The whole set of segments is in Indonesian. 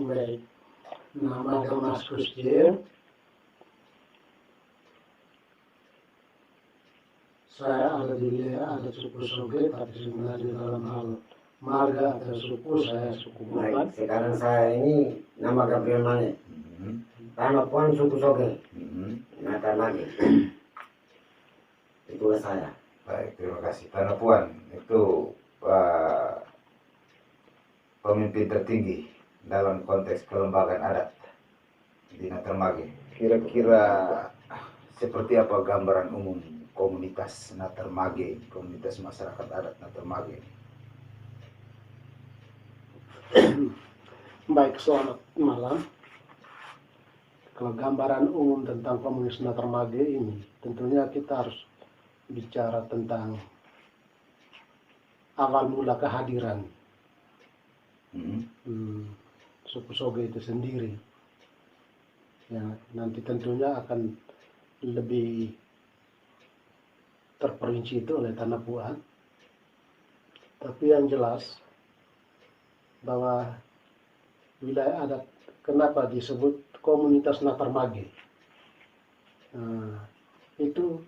Baik. Nama Damaskus J. Saya ada di wilayah ada suku Soge, tapi sebenarnya dalam hal marga atau suku saya suku Bukan. Baik, sekarang saya ini nama Gabriel Mane. Tanah Puan suku Soge. Nata lagi. Itulah saya. Baik, terima kasih. Tanah Puan itu pemimpin tertinggi dalam konteks kelembagaan adat di Natarmage. Kira-kira seperti apa gambaran umum komunitas Natarmage, komunitas masyarakat adat Natarmage? Baik, selamat malam. Kalau gambaran umum tentang komunitas Natarmage ini, tentunya kita harus bicara tentang awal mula kehadiran suku Soge itu sendiri. Ya, nanti tentunya akan lebih terperinci itu oleh Tanah Puan. Tapi yang jelas bahwa wilayah adat kenapa disebut komunitas Natarmage, itu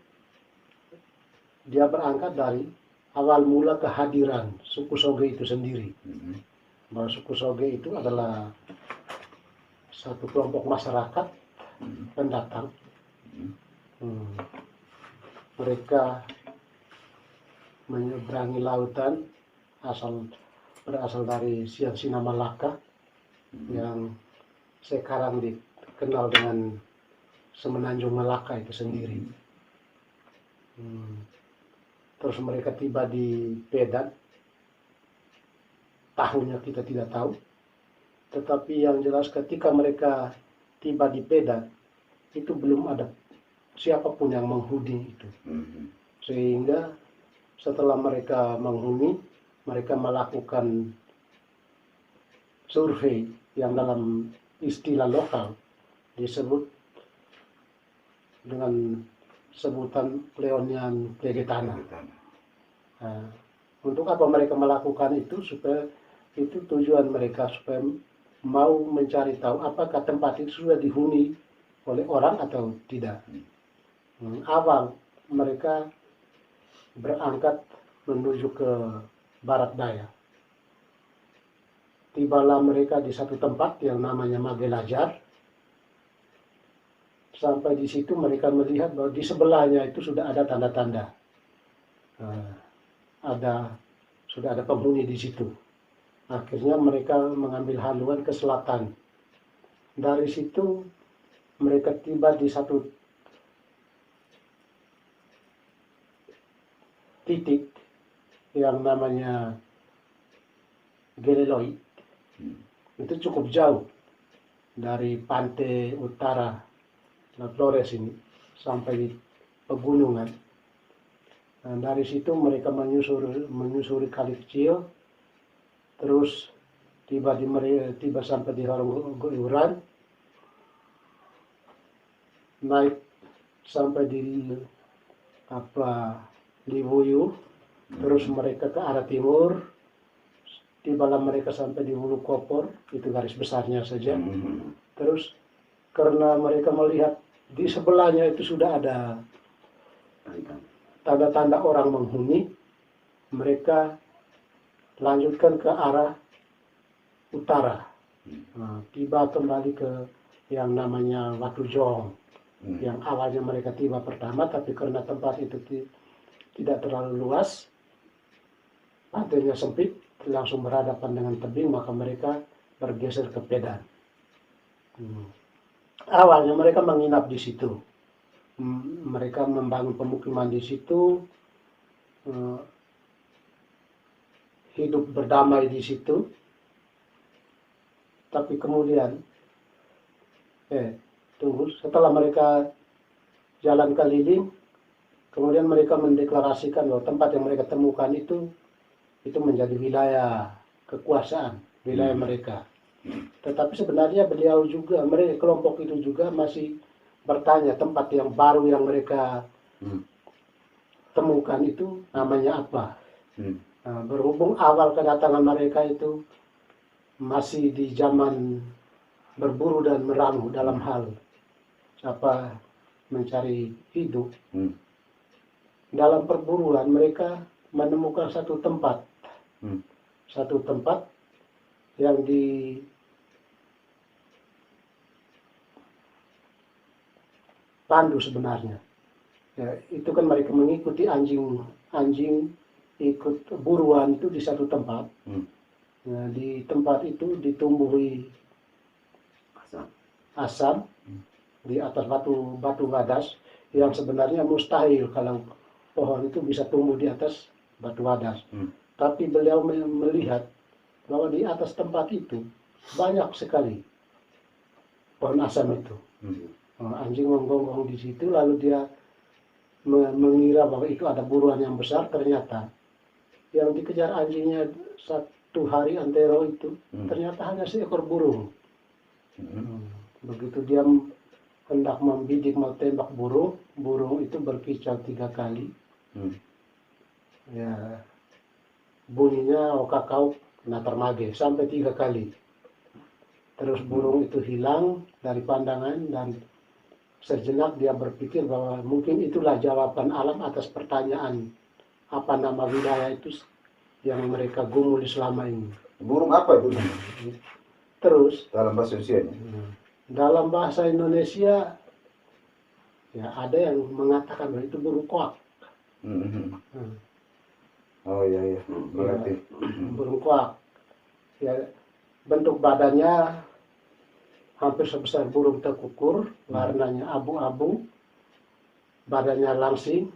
dia berangkat dari awal mula kehadiran suku Soge itu sendiri. Bahwa suku Soge itu adalah satu kelompok masyarakat pendatang. Mereka menyeberangi lautan berasal dari Siansina Malaka yang sekarang dikenal dengan Semenanjung Malaka itu sendiri. Terus mereka tiba di Pedan, tahunnya kita tidak tahu, tetapi yang jelas ketika mereka tiba di Pedan itu belum ada siapapun yang menghuni itu. Sehingga setelah mereka menghuni, mereka melakukan survei yang dalam istilah lokal disebut dengan sebutan Leonian Plegetana. Untuk apa mereka melakukan itu? Supaya itu tujuan mereka, supaya mau mencari tahu apakah tempat itu sudah dihuni oleh orang atau tidak. Awal mereka berangkat menuju ke barat daya. Tibalah mereka di satu tempat yang namanya Magelajar. Sampai di situ mereka melihat bahwa di sebelahnya itu sudah ada tanda-tanda. Sudah ada penghuni di situ. Akhirnya mereka mengambil haluan ke selatan. Dari situ mereka tiba di satu titik yang namanya Geleloi. Itu cukup jauh dari pantai utara La Flores ini sampai di pegunungan. Nah, dari situ mereka menyusuri kali kecil, terus tiba sampai di Horong Goyuran, naik sampai di Libuyu, terus mereka ke arah timur, tibalah mereka sampai di Hulu Kopor, itu garis besarnya saja. Terus karena mereka melihat di sebelahnya itu sudah ada tanda-tanda orang menghuni, mereka lanjutkan ke arah utara. Tiba kembali ke yang namanya Watu Jong, yang awalnya mereka tiba pertama, tapi karena tempat itu tidak terlalu luas, pantainya sempit, langsung berhadapan dengan tebing, maka mereka bergeser ke Pedan. Awalnya mereka menginap di situ. Mereka membangun pemukiman di situ, hidup berdamai di situ. Tapi kemudian, setelah mereka jalan keliling, kemudian mereka mendeklarasikan bahwa tempat yang mereka temukan itu menjadi wilayah kekuasaan, wilayah mereka. Tetapi sebenarnya beliau juga, kelompok itu juga masih bertanya tempat yang baru yang mereka temukan itu namanya apa. Berhubung awal kedatangan mereka itu masih di zaman berburu dan meramu dalam hal mencari hidup. Dalam perburuan mereka menemukan satu tempat yang dipandu sebenarnya. Ya, itu kan mereka mengikuti anjing ikut buruan itu di satu tempat. Nah, di tempat itu ditumbuhi asam di atas batu wadas yang sebenarnya mustahil kalau pohon itu bisa tumbuh di atas batu wadas. Tapi beliau melihat bahwa di atas tempat itu banyak sekali pohon asam itu. Anjing menggonggong di situ, lalu dia mengira bahwa itu ada buruan yang besar. Ternyata yang dikejar anjingnya satu hari antero itu ternyata hanya seekor burung. Begitu dia hendak membidik, mau tembak burung itu berkicau 3 kali. Ya, bunyinya okakauk natarmage sampai 3 kali. Terus burung itu hilang dari pandangan dan sejenak dia berpikir bahwa mungkin itulah jawaban alam atas pertanyaan apa nama wilayah itu yang mereka gumuli selama ini. Burung apa itu? Terus Dalam bahasa Indonesia. dalam bahasa Indonesia ya ada yang mengatakan bahwa itu burung koak. Oh iya, berarti. Burung koak. Ya, bentuk badannya hampir sebesar burung tekukur, warnanya abu-abu, badannya langsing,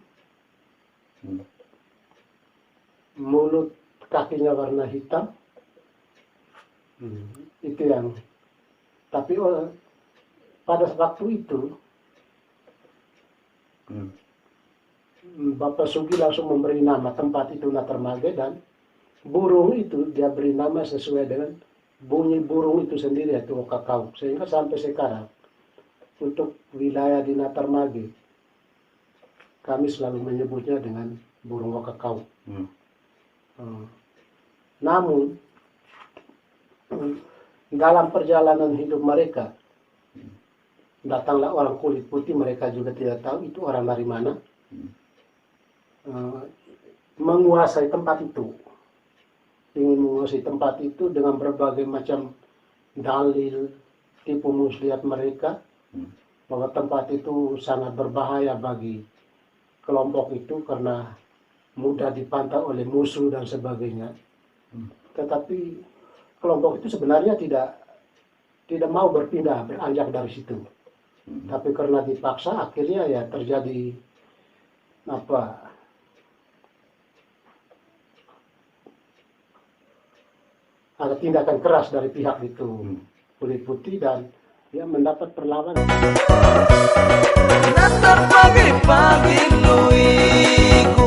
mulut kakinya warna hitam. Itu yang. Tapi pada waktu itu Bapak Sugi langsung memberi nama tempat itu Natarmage, dan burung itu dia beri nama sesuai dengan bunyi burung itu sendiri, yaitu okakauk. Sehingga sampai sekarang untuk wilayah di Natarmage kami selalu menyebutnya dengan burung okakauk. Namun dalam perjalanan hidup mereka datanglah orang kulit putih, mereka juga tidak tahu itu orang dari mana, menguasai tempat itu. Ingin menguasai tempat itu dengan berbagai macam dalil, tipu muslihat mereka bahwa tempat itu sangat berbahaya bagi kelompok itu karena mudah dipantau oleh musuh dan sebagainya. Tetapi kelompok itu sebenarnya tidak mau berpindah, beranjak dari situ. Tapi karena dipaksa, akhirnya ya terjadi ada tindakan keras dari pihak itu kulit putih, dan dia mendapat perlawanan. Natar pagi-pagi luiku